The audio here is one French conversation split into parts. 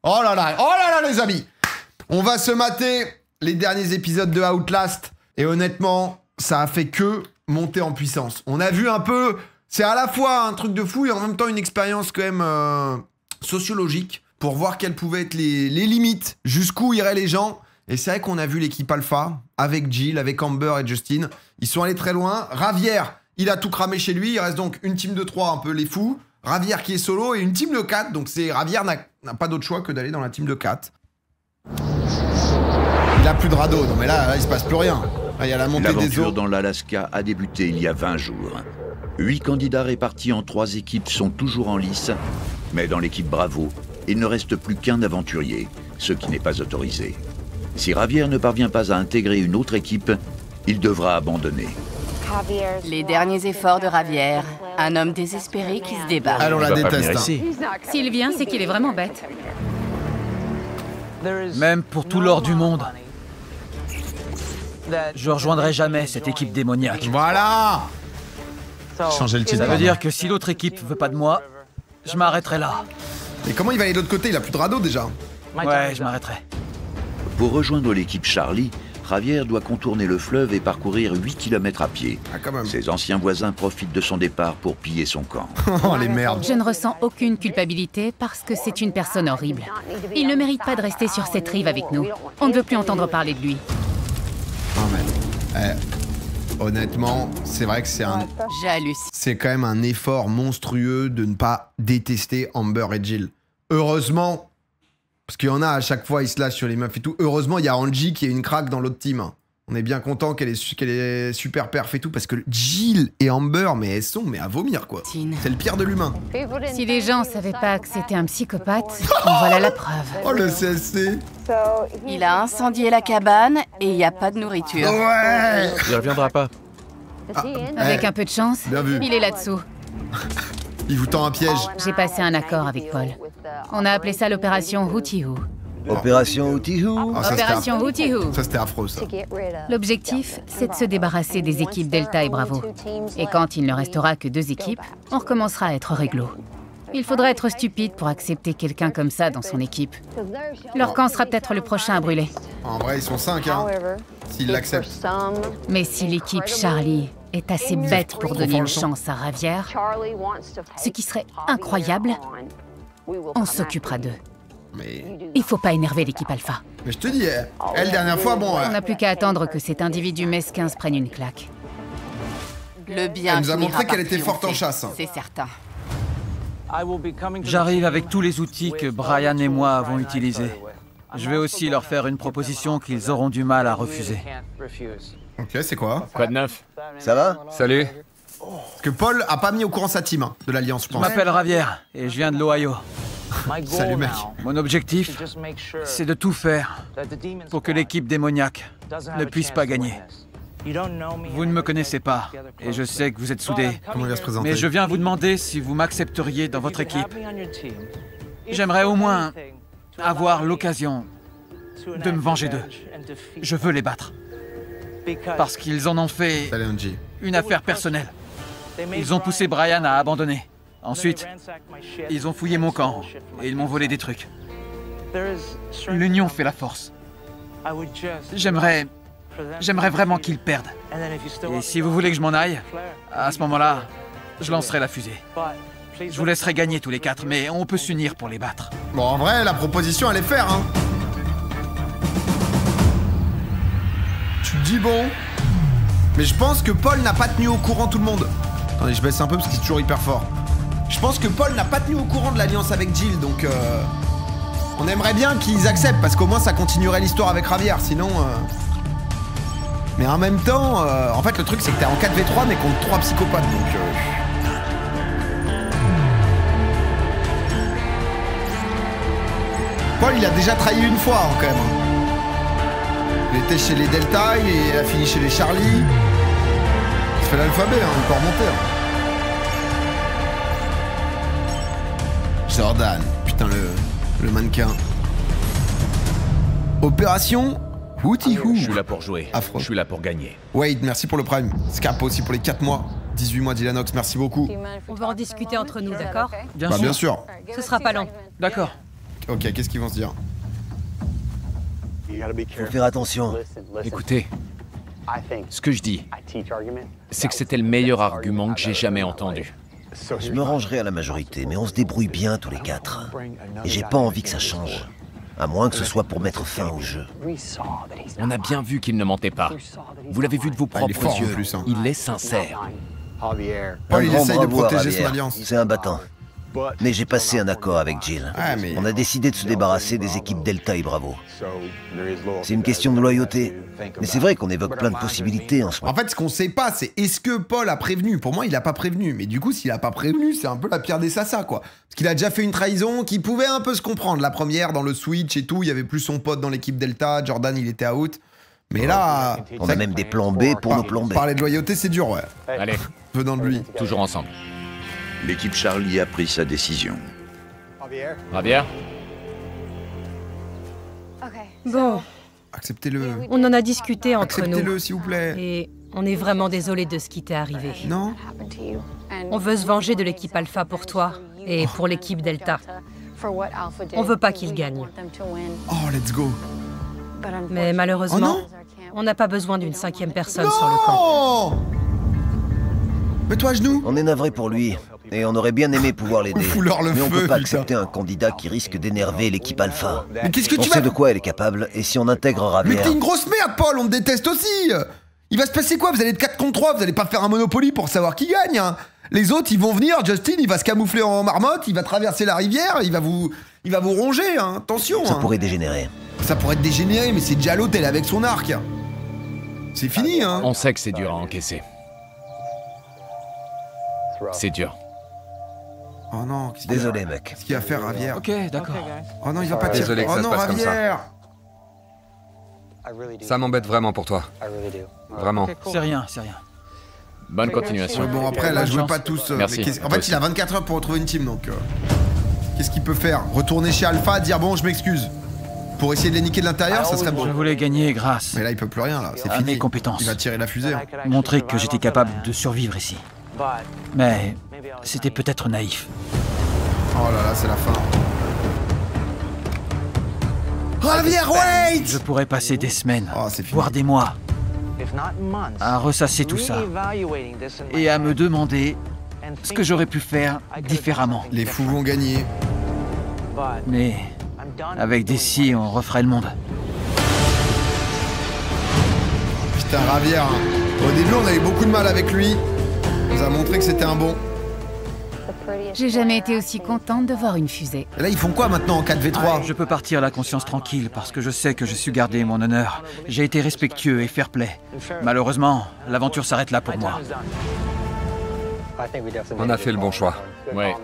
Oh là là les amis. On va se mater les derniers épisodes de Outlast. Et honnêtement, ça a fait que monter en puissance. On a vu un peu... C'est à la fois un truc de fou et en même temps une expérience quand même sociologique pour voir quelles pouvaient être les limites, jusqu'où iraient les gens. Et c'est vrai qu'on a vu l'équipe Alpha avec Jill, avec Amber et Justin. Ils sont allés très loin. Ravière, il a tout cramé chez lui. Il reste donc une team de 3, un peu les fous. Ravière qui est solo et une team de 4. Donc Ravière n'a pas d'autre choix que d'aller dans la team de 4. Il a plus de radeau. Non mais là il se passe plus rien. Là, il y a la montée des eaux. L'aventure dans l'Alaska a débuté il y a 20 jours. 8 candidats répartis en 3 équipes sont toujours en lice. Mais dans l'équipe Bravo, il ne reste plus qu'un aventurier, ce qui n'est pas autorisé. Si Ravière ne parvient pas à intégrer une autre équipe, il devra abandonner. Les derniers efforts de Ravière, un homme désespéré qui se débat. Alors on la déteste. S'il vient, c'est qu'il est vraiment bête. Même pour tout l'or du monde, je rejoindrai jamais cette équipe démoniaque. Voilà. Changer le titre. Ça veut dire que si l'autre équipe veut pas de moi, je m'arrêterai là. Et comment il va aller de l'autre côté? Il a plus de radeau déjà. Ouais, je m'arrêterai. Pour rejoindre l'équipe Charlie, Ravière doit contourner le fleuve et parcourir 8 km à pied. Ah, quand même. Ses anciens voisins profitent de son départ pour piller son camp. Oh les merdes. Je ne ressens aucune culpabilité parce que c'est une personne horrible. Il ne mérite pas de rester sur cette rive avec nous. On ne veut plus entendre parler de lui. Non mais... honnêtement, c'est vrai que J'hallucine. c'est quand même un effort monstrueux de ne pas détester Amber et Jill. Heureusement, parce qu'il y en a à chaque fois, ils se lâchent sur les meufs et tout. Heureusement, il y a Angie qui est une craque dans l'autre team. On est bien content qu'elle est super perf et tout, parce que Jill et Amber, mais elles sont à vomir quoi. C'est le pire de l'humain. Si les gens savaient pas que c'était un psychopathe, en voilà la preuve. Oh le CSC. Il a incendié la cabane et il n'y a pas de nourriture. Ouais. Il reviendra pas. Avec un peu de chance, Bien vu. il est là-dessous. Il vous tend un piège. J'ai passé un accord avec Paul. On a appelé ça l'opération Hootie Hoo. Opération Outihou. Ah, ça, c'était Opération affreux. Hootie Hoo. Ça c'était affreux ça. L'objectif, c'est de se débarrasser des équipes Delta et Bravo. Et quand il ne restera que 2 équipes, on recommencera à être réglo. Il faudra être stupide pour accepter quelqu'un comme ça dans son équipe. Leur camp sera peut-être le prochain à brûler. En vrai, ils sont 5 hein. S'ils l'acceptent. Mais si l'équipe Charlie est assez bête pour donner une chance à Ravière, ce qui serait incroyable, on s'occupera d'eux. Mais Il faut pas énerver l'équipe Alpha. je te dis, elle dernière fois, bon... On n'a plus qu'à attendre que cet individu mesquin se prenne une claque. Le bien Elle nous a finira montré par qu'elle était forte en triompher, chasse. C'est certain. J'arrive avec tous les outils que Brian et moi avons utilisés. Je vais aussi leur faire une proposition qu'ils auront du mal à refuser. Ok, c'est quoi? Quoi de neuf? Ça va? Salut. Parce que Paul a pas mis au courant sa team hein, de l'Alliance, je Je pense. m'appelle Ravière et je viens de l'Ohio. Salut mec. Mon objectif, c'est de tout faire pour que l'équipe démoniaque ne puisse pas gagner. Vous ne me connaissez pas et je sais que vous êtes soudés. Comment il va se présenter? Mais je viens vous demander si vous m'accepteriez dans votre équipe. J'aimerais au moins avoir l'occasion de me venger d'eux. Je veux les battre. Parce qu'ils en ont fait Salut Angie. une affaire personnelle. Ils ont poussé Brian à abandonner. Ensuite, ils ont fouillé mon camp et ils m'ont volé des trucs. L'union fait la force. J'aimerais vraiment qu'ils perdent. Et si vous voulez que je m'en aille, à ce moment-là, je lancerai la fusée. Je vous laisserai gagner tous les 4, mais on peut s'unir pour les battre. Bon, en vrai, la proposition, elle est faire, hein. Tu te dis bon. Mais je pense que Paul n'a pas tenu au courant tout le monde. Attendez, je baisse un peu parce qu'il est toujours hyper fort. Je pense que Paul n'a pas tenu au courant de l'alliance avec Jill, donc on aimerait bien qu'ils acceptent, parce qu'au moins ça continuerait l'histoire avec Ravière, sinon... Mais en même temps, en fait le truc c'est que t'es en 4v3 mais contre 3 psychopathes, donc... Paul il a déjà trahi une fois hein, quand même. Il était chez les Delta, il a fini chez les Charlie. Il fait l'alphabet, hein, on peut remonter. Hein. Jordan, putain le mannequin. Opération Hootie Hoo. Je suis là pour jouer. Affreux. Je suis là pour gagner. Wade, merci pour le prime. Scap aussi pour les 4 mois. 18 mois Dylanox, merci beaucoup. On va en discuter entre nous, d'accord? Bien Bah sûr. bien sûr. Ce sera pas long. D'accord. Ok, qu'est-ce qu'ils vont se dire? Faut faire attention. Écoutez, ce que je dis, c'est que c'était le meilleur argument que j'ai jamais entendu. Je me rangerai à la majorité, mais on se débrouille bien tous les quatre. Et j'ai pas envie que ça change. À moins que ce soit pour mettre fin au jeu. On a bien vu qu'il ne mentait pas. Vous l'avez vu de vos Ah, il est propres fort, en yeux. plus, hein. Il est sincère. Paul, il grand essaye de bravo à protéger son Javier. alliance. C'est un battant. Mais j'ai passé un accord avec Jill. Ouais, mais... On a décidé de se débarrasser des équipes Delta et Bravo. C'est une question de loyauté. Mais c'est vrai qu'on évoque plein de possibilités en ce moment. En fait, ce qu'on sait pas, c'est est-ce que Paul a prévenu? Pour moi, il a pas prévenu. Mais du coup, s'il a pas prévenu, c'est un peu la pierre des sassas, quoi. Parce qu'il a déjà fait une trahison qui pouvait un peu se comprendre. La première, dans le Switch et tout, il y avait plus son pote dans l'équipe Delta. Jordan, il était out. Mais là... On a même des plans B pour nos plans B. Parler de loyauté, c'est dur, ouais. Allez, Venant de lui. toujours ensemble. L'équipe Charlie a pris sa décision. Javier? Bon, Acceptez-le. on en a discuté entre nous. Acceptez-le, s'il vous plaît. Et on est vraiment désolé de ce qui t'est arrivé. Non? On veut se venger de l'équipe Alpha pour toi et pour l'équipe Delta. On veut pas qu'ils gagnent. Oh, let's go. Mais Oh malheureusement, non? on n'a pas besoin d'une 5e personne sur le camp. Non! Mets-toi à genoux. On est navré pour lui. Et on aurait bien aimé pouvoir l'aider. Fout-leur le Mais on feu, peut pas putain. accepter un candidat qui risque d'énerver l'équipe Alpha. Mais qu'est-ce que On tu sait vas... de quoi elle est capable, et si on intègre Mais Javier... t'es une grosse merde, Paul, on te déteste aussi. Il va se passer quoi? Vous allez être 4 contre 3, vous allez pas faire un Monopoly pour savoir qui gagne, hein. Les autres, ils vont venir, Justin, il va se camoufler en marmotte, il va traverser la rivière, il va vous ronger, hein. Attention, Ça hein. pourrait dégénérer. Ça pourrait être dégénéré, mais c'est déjà l'hôtel avec son arc. C'est fini, hein. On sait que c'est dur à encaisser. C'est dur. Oh non, Désolé, mec. Qu'est-ce qu'il va faire, Ravière? Ok, d'accord. Oh non, il va pas tirer. Désolé que Oh ça se non, passe comme ça. Ravière. Ça m'embête vraiment pour toi. Vraiment. C'est rien, c'est rien. Bonne continuation. Ouais, bon, après, là, Bonne jouez chance. pas tous. Merci. En fait, il a 24 heures pour retrouver une team, donc... Qu'est-ce qu'il peut faire? Retourner chez Alpha, dire bon, je m'excuse. Pour essayer de les niquer de l'intérieur, ça serait Je bon. voulais gagner grâce Mais là, il peut plus rien, là. C'est à fini. mes compétences. Il va tirer la fusée. Hein. Montrer que j'étais capable de survivre ici. Mais c'était peut-être naïf. Oh là là, c'est la fin. Javier, wait! Je pourrais passer des semaines, Oh, c'est fini. voire des mois, à ressasser tout ça et à me demander ce que j'aurais pu faire différemment. Les fous vont gagner. Mais avec des si, on referait le monde. Putain, Javier. Hein. Au début, on a eu beaucoup de mal avec lui. Il nous a montré que c'était un bon. J'ai jamais été aussi contente de voir une fusée. Et là, ils font quoi maintenant en 4v3? Je peux partir la conscience tranquille parce que je sais que je suis gardé mon honneur. J'ai été respectueux et fair-play. Malheureusement, l'aventure s'arrête là pour moi. On a fait le bon choix. Ouais.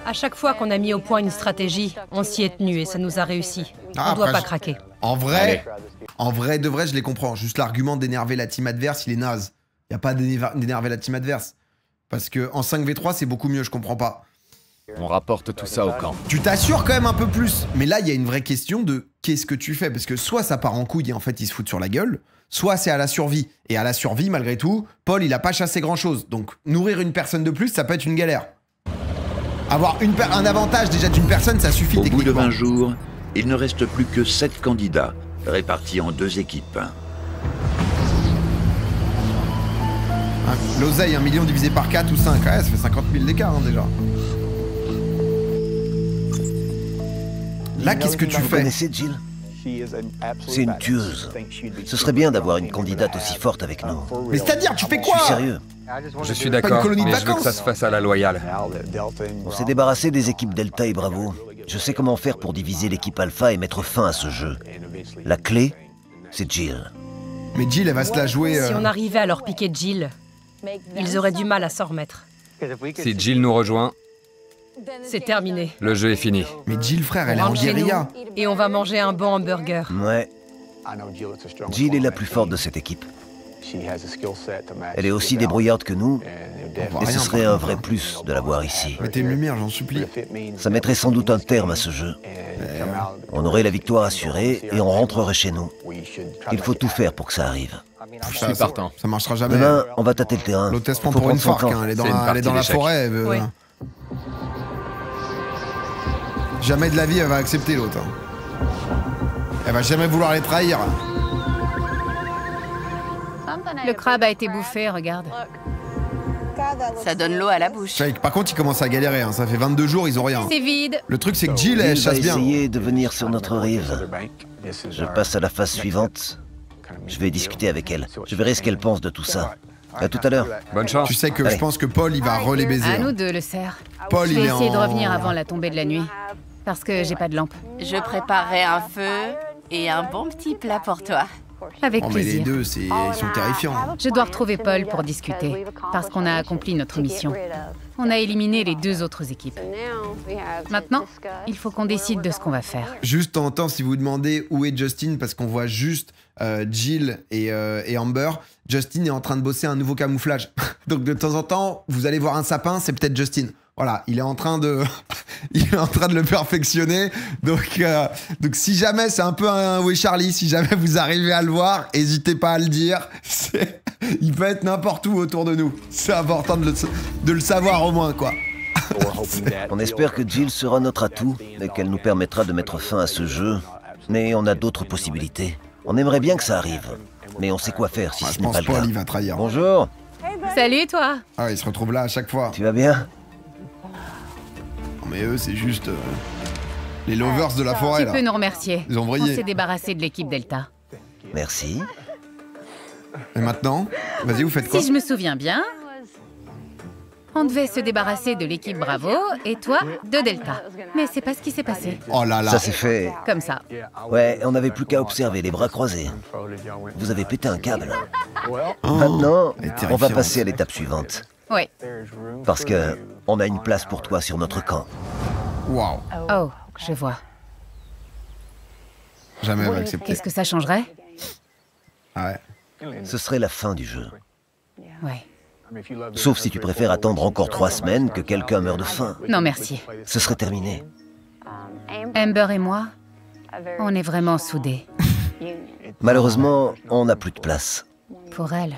À chaque fois qu'on a mis au point une stratégie, on s'y est tenu et ça nous a réussi. Ah, On doit après, pas craquer. En vrai, de vrai, je les comprends. Juste l'argument d'énerver la team adverse, il est naze. Y a pas d'énerver la team adverse. Parce que en 5v3, c'est beaucoup mieux, je comprends pas. On rapporte tout ça au camp. Tu t'assures quand même un peu plus. Mais là, il y a une vraie question de qu'est-ce que tu fais? Parce que soit ça part en couille et en fait, ils se foutent sur la gueule. Soit c'est à la survie. Et à la survie, malgré tout, Paul, il a pas chassé grand-chose. Donc, nourrir une personne de plus, ça peut être une galère. Avoir un avantage déjà d'une personne, ça suffit Au bout de techniquement. 20 jours, il ne reste plus que 7 candidats, répartis en 2 équipes. L'oseille, 1 million divisé par 4 ou 5, ouais, ça fait 50 000 d'écart hein, déjà. Là, qu'est-ce que tu Vous fais? connaissez Jill? C'est une tueuse. Ce serait bien d'avoir une candidate aussi forte avec nous. Mais c'est-à-dire, tu fais Je quoi? suis sérieux. Je suis Pas une d'accord, colonie de mais je veux que vacances. ça se fasse à la loyale. On s'est débarrassé des équipes Delta et Bravo. Je sais comment faire pour diviser l'équipe Alpha et mettre fin à ce jeu. La clé, c'est Jill. Mais Jill, elle va se la jouer... Si on arrivait à leur piquer Jill, ils auraient du mal à s'en remettre. Si Jill nous rejoint, C'est terminé. le jeu est fini. Mais Jill, frère, elle est On en rentre chez nous guérilla. et on va manger un bon hamburger. Ouais, Jill est la plus forte de cette équipe. Elle est aussi débrouillarde que nous, On voit et ce rien, serait par un contre. vrai plus de la voir ici. Mettez une lumière, j'en supplie. Ça mettrait sans doute un terme à ce jeu. On aurait la victoire assurée et on rentrerait chez nous. Il faut tout faire pour que ça arrive. Je suis partant. Ça marchera jamais. Demain, on va tâter le terrain. L'hôtesse prend Faut pour une prendre son forque, temps. hein. Elle est dans C'est une la partie forêt. d'échecs. elle veut- Oui. Jamais de la vie, elle va accepter l'autre. Hein. Elle va jamais vouloir les trahir. Le crabe a été bouffé, regarde. Ça donne l'eau à la bouche. Par contre, ils commencent à galérer. Hein. Ça fait 22 jours, ils ont rien. C'est vide. Le truc, c'est que Jill, elle Jill va chasse bien. essayer de venir sur notre rive. Je passe à la phase suivante. Je vais discuter avec elle. Je verrai ce qu'elle pense de tout ça. À tout à l'heure. Bonne chance. Tu sais que Allez. je pense que Paul, il va relais baiser. À hein. nous deux, le cerf. Paul, Je il vais est essayer de en- revenir avant la tombée de la nuit. Parce que j'ai pas de lampe. Je préparerai un feu et un bon petit plat pour toi. Avec Oh, mais les plaisir. deux, ils sont terrifiants. Je dois retrouver Paul pour discuter, parce qu'on a accompli notre mission. On a éliminé les 2 autres équipes. Maintenant, il faut qu'on décide de ce qu'on va faire. Juste de temps en temps, si vous vous demandez où est Justin, parce qu'on voit juste Jill et Amber, Justin est en train de bosser un nouveau camouflage. Donc de temps en temps, vous allez voir un sapin, c'est peut-être Justin. Voilà, il est en train de, il est en train de le perfectionner. Donc si jamais c'est un peu un Où est Charlie, si jamais vous arrivez à le voir, n'hésitez pas à le dire. Il peut être n'importe où autour de nous. C'est important de le savoir au moins, quoi. On espère que Jill sera notre atout et qu'elle nous permettra de mettre fin à ce jeu. Mais on a d'autres possibilités. On aimerait bien que ça arrive. Mais on sait quoi faire si Ouais, ce je n'est pense pas le Paul, cas. il va trahir. Bonjour, Salut, toi. Ah, il se retrouve là à chaque fois. tu vas bien? Non, mais eux, c'est juste les lovers de la forêt, Tu là. peux nous remercier. Ils ont On vrillé. s'est débarrassé de l'équipe Delta. Merci. Et maintenant, vas-y, vous faites quoi? Si je me souviens bien, on devait se débarrasser de l'équipe Bravo et toi de Delta. Mais c'est pas ce qui s'est passé. Oh là là. Ça s'est fait. Comme ça. Ouais, on n'avait plus qu'à observer, les bras croisés. Vous avez pété un câble. Oh, Maintenant, elle est on va terrifiante. passer à l'étape suivante. Ouais. Parce que on a une place pour toi sur notre camp. Waouh. Oh, je vois. Jamais elle va accepter. Qu'est-ce que ça changerait? Ah ouais. Ce serait la fin du jeu. Ouais. Sauf si tu préfères attendre encore 3 semaines que quelqu'un meure de faim. Non, merci. Ce serait terminé. Amber et moi, on est vraiment soudés. Malheureusement, on n'a plus de place. Pour elle.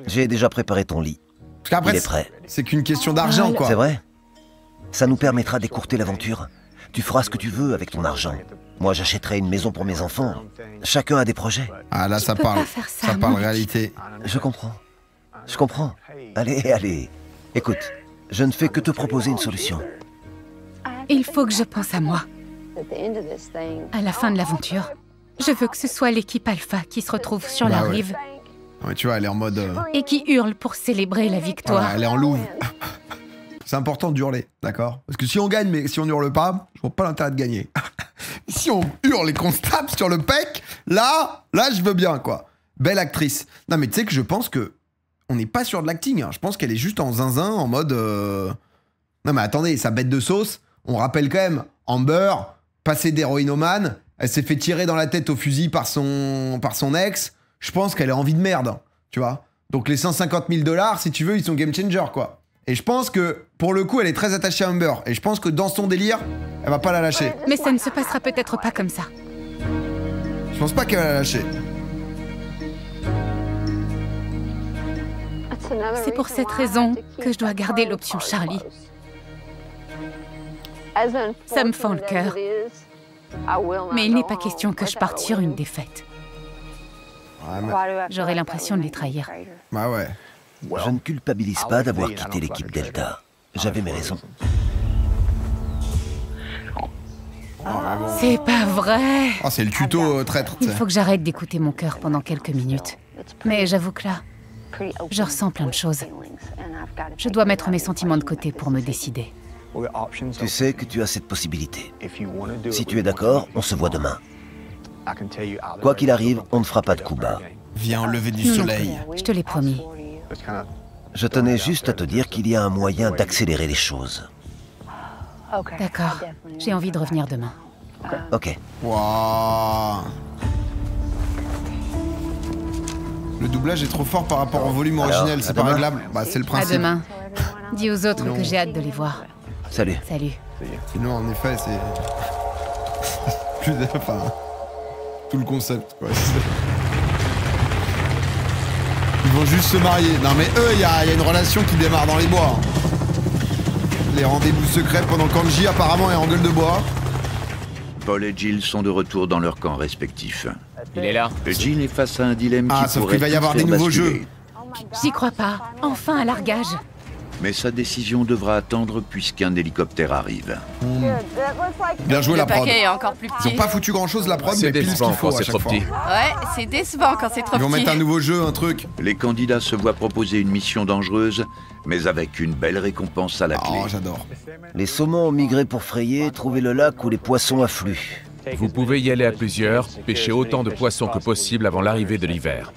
J'ai déjà préparé ton lit. Parce qu'après, Il est prêt. c'est qu'une question d'argent, quoi. C'est vrai? Ça nous permettra d'écourter l'aventure. Tu feras ce que tu veux avec ton argent. Moi, j'achèterai une maison pour mes enfants. Chacun a des projets. Ah là, ça peux parle. pas faire ça, Ça parle mon réalité. Je comprends. Je comprends. Allez, allez. Écoute, je ne fais que te proposer une solution. Il faut que je pense à moi. À la fin de l'aventure, je veux que ce soit l'équipe Alpha qui se retrouve sur Bah la ouais. rive Ouais, tu vois, elle est en mode... et qui hurle pour célébrer la victoire. voilà, elle est en louve. C'est important d'hurler, d'accord? Parce que si on gagne, mais si on hurle pas, je vois pas l'intérêt de gagner. Si on hurle et qu'on se tape sur le pec, là, je veux bien, quoi. Belle actrice. Non, mais tu sais que je pense que on n'est pas sur de l'acting. Hein. Je pense qu'elle est juste en zinzin, en mode... Non, mais attendez, sa bête de sauce, on rappelle quand même, Amber, passée d'héroïnomane, elle s'est fait tirer dans la tête au fusil par son ex. Je pense qu'elle a envie de merde, tu vois. Donc les 150 000 $, si tu veux, ils sont game changer, quoi. Et je pense que, pour le coup, elle est très attachée à Amber. Et je pense que dans son délire, elle va pas la lâcher. Mais ça ne se passera peut-être pas comme ça. Je pense pas qu'elle va la lâcher. C'est pour cette raison que je dois garder l'option Charlie. Ça me fend le cœur. Mais il n'est pas question que je parte sur une défaite. Ouais, mais... J'aurai l'impression de les trahir. Bah ouais. Je ne culpabilise pas d'avoir quitté l'équipe Delta. J'avais mes raisons. C'est pas vrai. Oh, c'est le tuto traître, tu Il sais. faut que j'arrête d'écouter mon cœur pendant quelques minutes. Mais j'avoue que là, je ressens plein de choses. Je dois mettre mes sentiments de côté pour me décider. Tu sais que tu as cette possibilité. Si tu es d'accord, on se voit demain. Quoi qu'il arrive, on ne fera pas de coup bas. Viens au lever du Nous non soleil. plus. Je te l'ai promis. Je tenais juste à te dire qu'il y a un moyen d'accélérer les choses. D'accord. J'ai envie de revenir demain. Ok. Waouh. Le doublage est trop fort par rapport au volume Alors, originel, à c'est pas demain. réglable. Bah, c'est le À principe. demain. Dis aux autres Non. que j'ai hâte de les voir. Salut. Salut. Sinon, en effet, c'est. Plus de. Enfin. Tout le concept, quoi. Ils vont juste se marier. Non, mais eux, il y a une relation qui démarre dans les bois. Hein. les rendez-vous secrets pendant qu'Angie apparemment est en gueule de bois. Paul et Jill sont de retour dans leur camp respectif. Il est là. Jill est face à un dilemme qui sauf pourrait qu'il va y tout avoir faire des nouveaux basculer. jeux. J'y crois pas. Enfin un largage. Mais sa décision devra attendre puisqu'un hélicoptère arrive. Bien joué Le la prod. paquet est encore plus Ils ont petit. pas foutu grand chose la prod, C'est mais pile ce décevant qu'il faut quand à c'est chaque trop fois. petit. Ouais, c'est décevant quand c'est trop Ils vont petit. mettre un nouveau jeu, un truc. Les candidats se voient proposer une mission dangereuse, mais avec une belle récompense à la clé. Oh, j'adore. Les saumons ont migré pour frayer, trouver le lac où les poissons affluent. Vous pouvez y aller à plusieurs, pêcher autant de poissons que possible avant l'arrivée de l'hiver.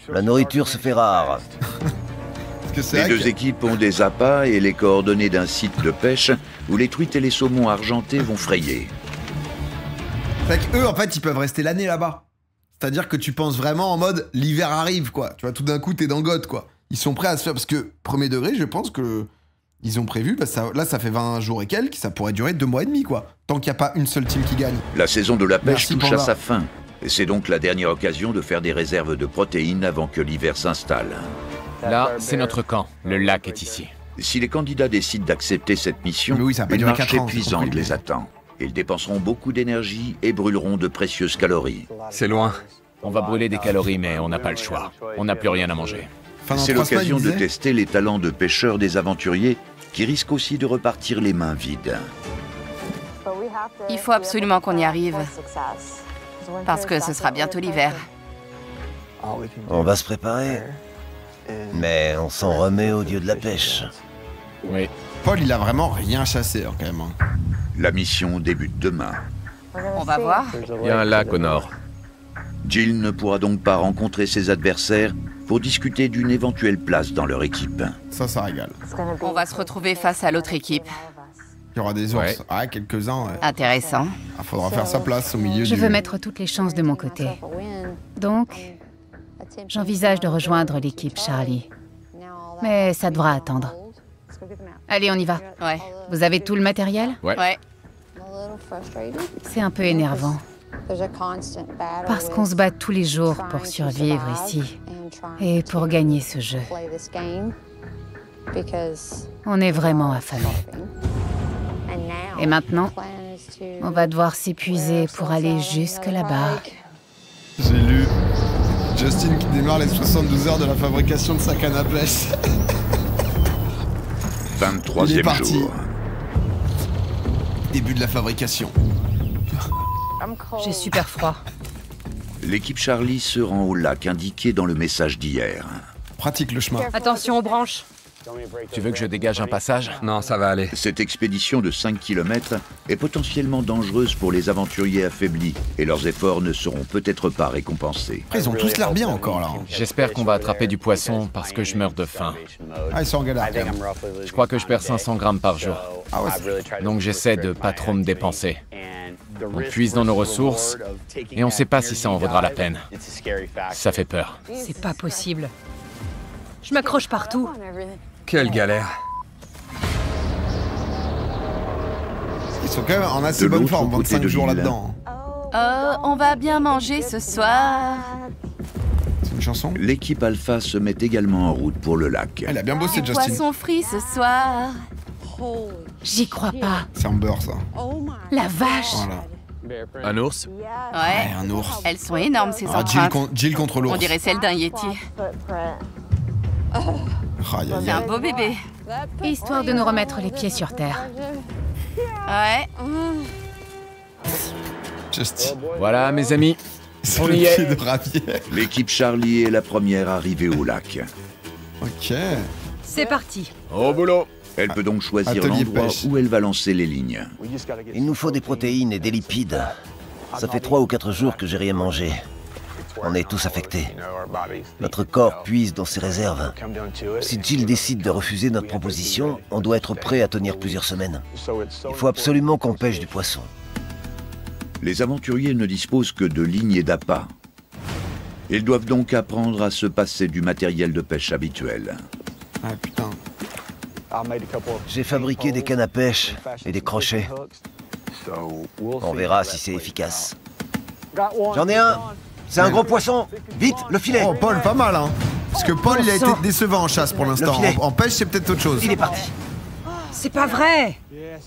La nourriture se fait rare. Parce que c'est Les vrai deux que- équipes ont des appâts et les coordonnées d'un site de pêche où les truites et les saumons argentés vont frayer. c'est vrai qu'eux, en fait, ils peuvent rester l'année là-bas. C'est-à-dire que tu penses vraiment en mode l'hiver arrive, quoi. Tu vois, tout d'un coup, t'es dans God, quoi. Ils sont prêts à se faire. Parce que, premier degré, je pense que. Ils ont prévu, parce que là, ça fait 20 jours et quelques, ça pourrait durer 2 mois et demi, quoi. Tant qu'il n'y a pas une seule team qui gagne. La saison de la pêche Merci, touche Panda. à sa fin. Et c'est donc la dernière occasion de faire des réserves de protéines avant que l'hiver s'installe. Là, c'est notre camp. Le lac est ici. Si les candidats décident d'accepter cette mission, Mais oui, ça va pas une durer marche 4 ans, c'est épuisante compris, les attend. Ils dépenseront beaucoup d'énergie et brûleront de précieuses calories. C'est loin. On va brûler des calories, mais on n'a pas le choix. On n'a plus rien à manger. Enfin, dans C'est 3 semaines, l'occasion ils de disaient. tester les talents de pêcheurs des aventuriers qui risquent aussi de repartir les mains vides. Il faut absolument qu'on y arrive. Parce que ce sera bientôt l'hiver. On va se préparer. Mais on s'en remet au dieu de la pêche. Oui. Paul, il a vraiment rien chassé, hein, quand même. hein. La mission débute demain. On va voir. Il y a un lac au nord. Jill ne pourra donc pas rencontrer ses adversaires pour discuter d'une éventuelle place dans leur équipe. Ça régale. On va se retrouver face à l'autre équipe. Il y aura des ours. Ouais. Ah, quelques-uns, ouais. Intéressant. Ah, faudra faire sa place au milieu Je du... veux mettre toutes les chances de mon côté. Donc, j'envisage de rejoindre l'équipe Charlie. Mais ça devra attendre. Allez, on y va. Ouais. Vous avez tout le matériel? Ouais. C'est un peu énervant. Parce qu'on se bat tous les jours pour survivre ici. Et pour gagner ce jeu. On est vraiment affamés. Et maintenant, on va devoir s'épuiser pour aller jusque là-bas. J'ai lu Justin qui démarre les 72 heures de la fabrication de sa canne à pêche. Il est 23e parti. jour. Début de la fabrication. J'ai super froid. L'équipe Charlie se rend au lac indiqué dans le message d'hier. Pratique le chemin. Attention aux branches. Tu veux que je dégage un passage? Non, ça va aller. Cette expédition de 5 km est potentiellement dangereuse pour les aventuriers affaiblis et leurs efforts ne seront peut-être pas récompensés. Après, ils ont tous l'air bien encore là. hein. J'espère qu'on va attraper du poisson parce que je meurs de faim. Ah, ils sont en galère quand même. Je crois que je perds 500 grammes par jour. Ah ouais, Donc j'essaie de pas trop me dépenser. On puise dans nos ressources et on sait pas si ça en vaudra la peine. Ça fait peur. C'est pas possible. Je m'accroche partout. Quelle galère. Ils sont quand même en assez De bonne l'autre forme, côté 25 de jours l'île. là-dedans. On va bien manger ce soir. C'est une chanson. L'équipe Alpha se met également en route pour le lac. Elle a bien bossé, Du Justin. poisson frit ce soir. J'y crois pas. C'est en beurre, ça. La vache! Voilà. Un ours? Ouais. Un ours. Elles sont énormes ces Ah, Jill, empreintes. Jill contre l'ours. On dirait celle d'un Yeti. Aïe, aïe, C'est un aïe. beau bébé. Histoire de nous remettre les pieds sur terre. Ouais. Justin. Voilà, mes amis. C'est On le y est. pied de Ravier. L'équipe Charlie est la première arrivée au lac. Ok. C'est parti. Au boulot. Elle peut donc choisir Atelier l'endroit pêche. où elle va lancer les lignes. Il nous faut des protéines et des lipides. Ça fait 3 ou 4 jours que j'ai rien mangé. On est tous affectés. Notre corps puise dans ses réserves. Si Jill décide de refuser notre proposition, on doit être prêt à tenir plusieurs semaines. Il faut absolument qu'on pêche du poisson. Les aventuriers ne disposent que de lignes et d'appâts. Ils doivent donc apprendre à se passer du matériel de pêche habituel. Ah putain. J'ai fabriqué des cannes à pêche et des crochets. On verra si c'est efficace. J'en ai un. C'est un gros poisson. Vite, le filet. Oh, Paul, pas mal, hein. Parce que Paul, il a été sang. décevant en chasse pour l'instant. filet. En pêche, c'est peut-être autre chose. Il est parti. C'est pas vrai!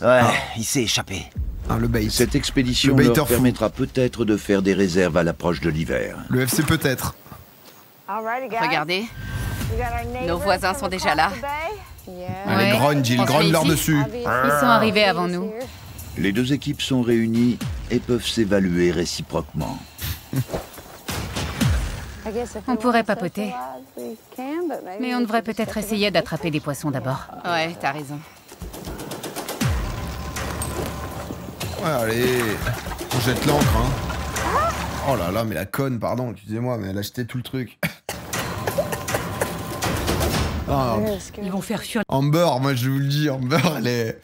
Ouais, il s'est échappé. Ah, le bait. Cette expédition Le leur baiter fou. permettra peut-être de faire des réserves à l'approche de l'hiver. Le FC peut-être. Regardez, nos voisins sont déjà là. Allez, Ouais. grogne, Jill, On se grogne met leur ici. dessus. Ils sont arrivés avant nous. Les deux équipes sont réunies et peuvent s'évaluer réciproquement. On pourrait papoter. Mais on devrait peut-être essayer d'attraper des poissons d'abord. Ouais, t'as raison. Ouais, allez. On jette l'encre, hein. Oh là là, mais la conne, pardon, excusez-moi, mais elle a acheté tout le truc. Ah, Ils vont faire fuir. Amber, moi je vous le dis, Amber, elle est...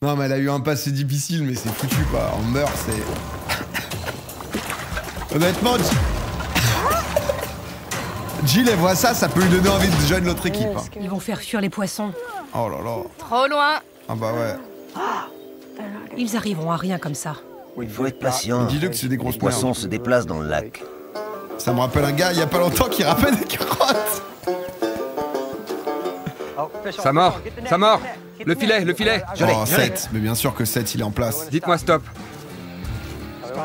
Non, mais elle a eu un passé difficile, mais c'est foutu, quoi. Amber, c'est... Honnêtement, Jill, elle voit ça, ça peut lui donner envie de joindre l'autre équipe. Hein. Ils vont faire fuir les poissons. Oh là là. Trop loin. Ah bah ouais. Ils arriveront à rien comme ça. Il faut être patient. Dis-le que c'est des grosses Les poissons merdes. se déplacent dans le lac. Ça me rappelle un gars, il y a pas longtemps, qui rappelle des carottes. Ça mord. Ça mord. Le filet. Je l'ai. Oh, 7. Mais bien sûr que 7, il est en place. Dites-moi stop.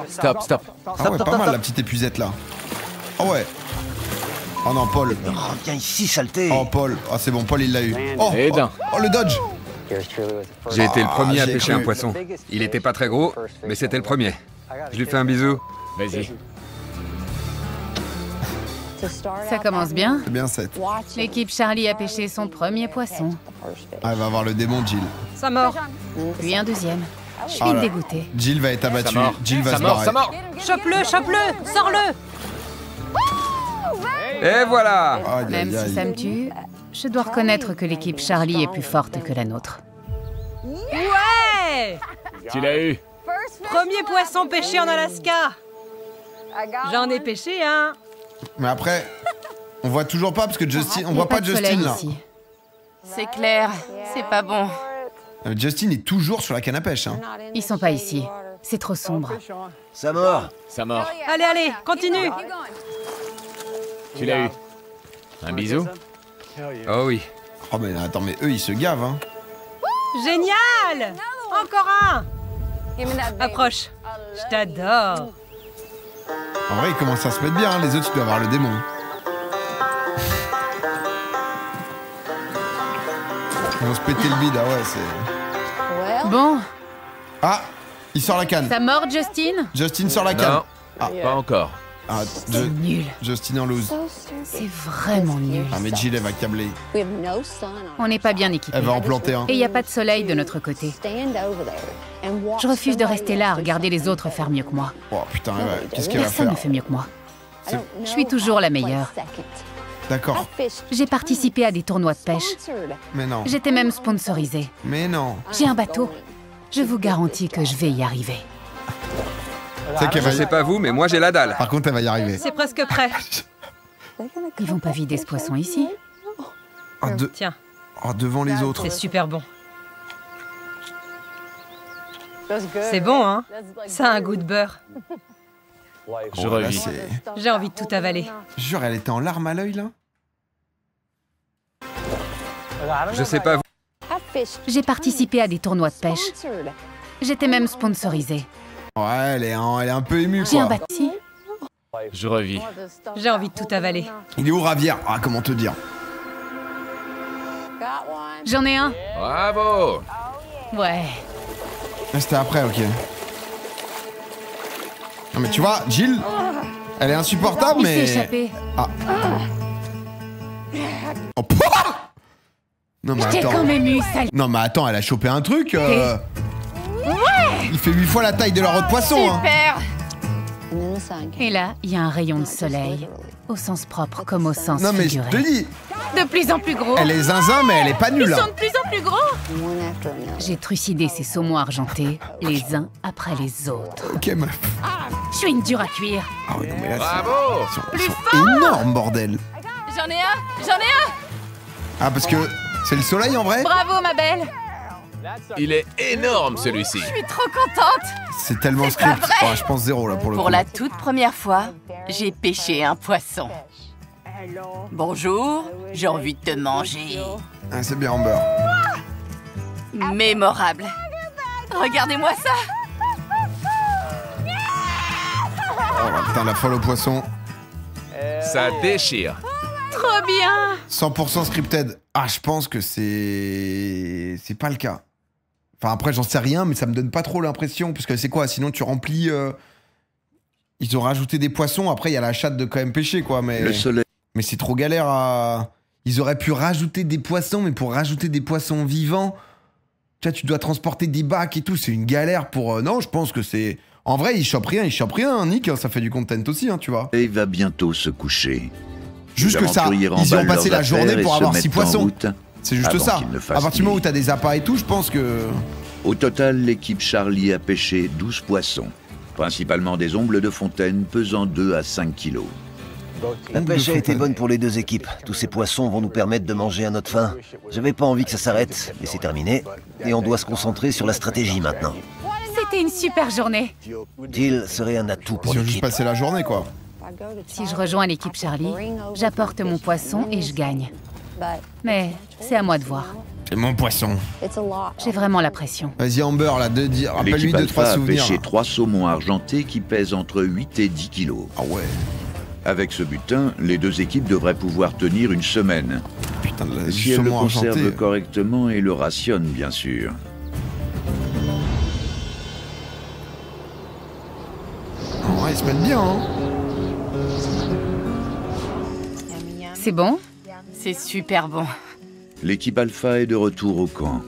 Stop, stop. Ah ouais, pas mal, la petite épuisette, là. Oh ouais. Oh non, Paul. Oh, viens ici, saleté. Oh, Paul. Oh, c'est bon, Paul, il l'a eu. Oh, Et d'un. oh, le dodge. J'ai été le premier à j'ai pêcher cru. un poisson. Il était pas très gros, mais c'était le premier. Je lui fais un bisou. Vas-y. Ça commence bien. C'est bien 7. L'équipe Charlie a pêché son premier poisson. Ah, elle va avoir le démon, Jill. Ça mord. Puis un deuxième. Je suis Ah là. dégoûtée. Jill va être abattue. Ça mord. Jill va Ça se mord, barrer. ça mord. Chope-le, chope-le, sors-le. Et voilà. Aïe, Même aïe, si ça aïe. me tue, je dois reconnaître que l'équipe Charlie est plus forte que la nôtre. Ouais! Tu l'as eu. Premier poisson pêché en Alaska. J'en ai pêché un. Mais après, on voit toujours pas parce que Justin, on Il y a voit pas de Justin soleil là. ici. C'est clair, c'est pas bon. Justin est toujours sur la canne à pêche. Hein. Ils sont pas ici. C'est trop sombre. Ça mord. Ça mord. Allez, allez, continue. Tu l'as eu. Un bisou. Oh oui. Oh mais attends, mais eux ils se gavent. Hein. Génial. Encore un. Approche. Je t'adore. En vrai, ils commencent à se mettre bien. Hein. Les autres, ils doivent avoir le démon. Ils vont se péter le bide. Ah ouais, c'est. Bon, Ah, il sort la canne. ça mord, Justin? Justin sort la canne. Non. Ah. Pas encore. Ah, C'est nul. Justin en lose. C'est vraiment nul. Ah mais Jill elle va câbler. On n'est pas bien équipés. Elle va en planter un. Et il n'y a pas de soleil de notre côté. Je refuse de rester là à regarder les autres faire mieux que moi. Oh putain, qu'est-ce qu'elle va Personne faire? ne fait mieux que moi. Je suis toujours la meilleure. D'accord. J'ai participé à des tournois de pêche. Mais non. J'étais même sponsorisée. Mais non. J'ai un bateau. Je vous garantis que je vais y arriver. Tu sais qu'elle Je va sais pas vous, mais moi j'ai la dalle. Par contre, elle va y arriver. C'est presque prêt. Ils vont pas vider ce poisson ici? Ah, Tiens, devant les autres. c'est super bon. C'est bon, hein? Ça a un goût de beurre. Je Oh, là, revis. c'est- J'ai envie de tout avaler. Jure, elle était en larmes à l'œil là. Je sais pas vous. J'ai participé à des tournois de pêche. J'étais même sponsorisée. Ouais, elle est un peu émue J'ai un quoi. bateau. Je revis. J'ai envie de tout avaler. Il est où Ravière? Ah, comment te dire? J'en ai un. Bravo. Ouais. Ah, c'était après, ok. Non mais tu vois, Jill, elle est insupportable Il s'est mais... échappé. Oh, pouah non mais J'ai attends. quand même eu ça. Non mais attends, elle a chopé un truc. Il fait 8 fois la taille de leur autre poisson. Hein. Super. Et là, il y a un rayon de soleil. Au sens propre comme au sens Non mais je figuré. te dis, De plus en plus gros. elle est zinzin mais elle est pas nulle. Ils hein. sont de plus en plus gros. J'ai trucidé ces saumons argentés, les uns après les autres. Ok meuf. Je suis une dure à cuire. Ah oui non mais là Bravo. ils sont énormes bordel. J'en ai un. Ah parce que c'est le soleil en vrai? Bravo, ma belle. Il est énorme celui-ci. Je suis trop contente. C'est tellement C'est pas script. vrai. Oh, je pense 0 là pour le Pour coup. la toute première fois, j'ai pêché un poisson. Bonjour, j'ai envie de te manger. Ah, c'est bien Amber. mémorable. Regardez-moi ça. Oh putain, la folle au poisson. Ça déchire. Trop bien. 100% scripted. Ah, je pense que c'est pas le cas. Enfin, après, j'en sais rien, mais ça me donne pas trop l'impression. Parce que c'est quoi? Sinon, tu remplis... Ils ont rajouté des poissons. Après, il y a la chatte de quand même pêcher, quoi. Mais... Le soleil. Mais c'est trop galère à... Ils auraient pu rajouter des poissons, mais pour rajouter des poissons vivants, tu dois transporter des bacs et tout. C'est une galère pour... Non, je pense que c'est... En vrai, ils chopent rien, hein, Nick. Hein, ça fait du content aussi, hein, tu vois. Et il va bientôt se coucher. Juste que ça, ils ont passé la journée pour avoir 6 poissons. C'est juste ça. À partir du moment où t'as des appâts et tout, je pense que... Au total, l'équipe Charlie a pêché 12 poissons. Principalement des ombles de fontaine pesant 2 à 5 kilos. La pêche a été bonne pour les deux équipes. Tous ces poissons vont nous permettre de manger à notre faim. J'avais pas envie que ça s'arrête, mais c'est terminé. Et on doit se concentrer sur la stratégie maintenant. C'était une super journée. Jill serait un atout pour Ils ont juste l'équipe. passé la journée, quoi. Si je rejoins l'équipe Charlie, j'apporte mon poisson et je gagne. Mais c'est à moi de voir. C'est mon poisson. J'ai vraiment la pression. Vas-y, Amber, là, rappelle-lui L'équipe 2-3 Alpha a souvenirs. pêché Là. 3 saumons argentés qui pèsent entre 8 et 10 kilos. Ah ouais. Avec ce butin, les deux équipes devraient pouvoir tenir une semaine. Putain, du Si elles le saumon argenté. conservent correctement et le rationnent, bien sûr. Ouais, ils se mettent bien, hein. C'est bon? C'est super bon. L'équipe Alpha est de retour au camp.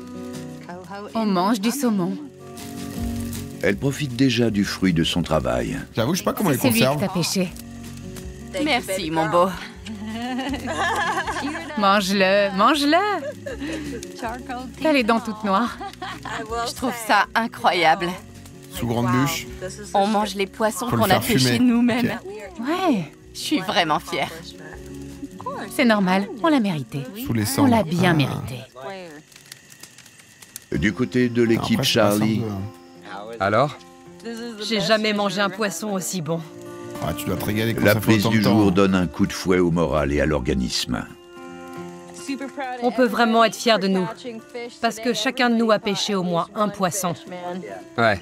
On mange du saumon. Elle profite déjà du fruit de son travail. J'avoue, je sais pas comment ils C'est lui que conservent. t'as pêché. Merci, mon beau. Mange-le, mange-le. T'as les dents toutes noires. Je trouve ça incroyable. Sous grande bûche. On mange les poissons Faut le qu'on a faire fumer. pêchés nous-mêmes. Ouais, Je suis vraiment fière. c'est normal, on l'a mérité. Sous les On cendres. l'a bien Ah. mérité. Du côté de l'équipe Après, je passe un Charlie, peu. Alors? J'ai jamais mangé un poisson aussi bon. Ah, tu dois te régaler quand la ça fait prise autant de du temps. jour donne un coup de fouet au moral et à l'organisme. On peut vraiment être fiers de nous. Parce que chacun de nous a pêché au moins un poisson. Ouais,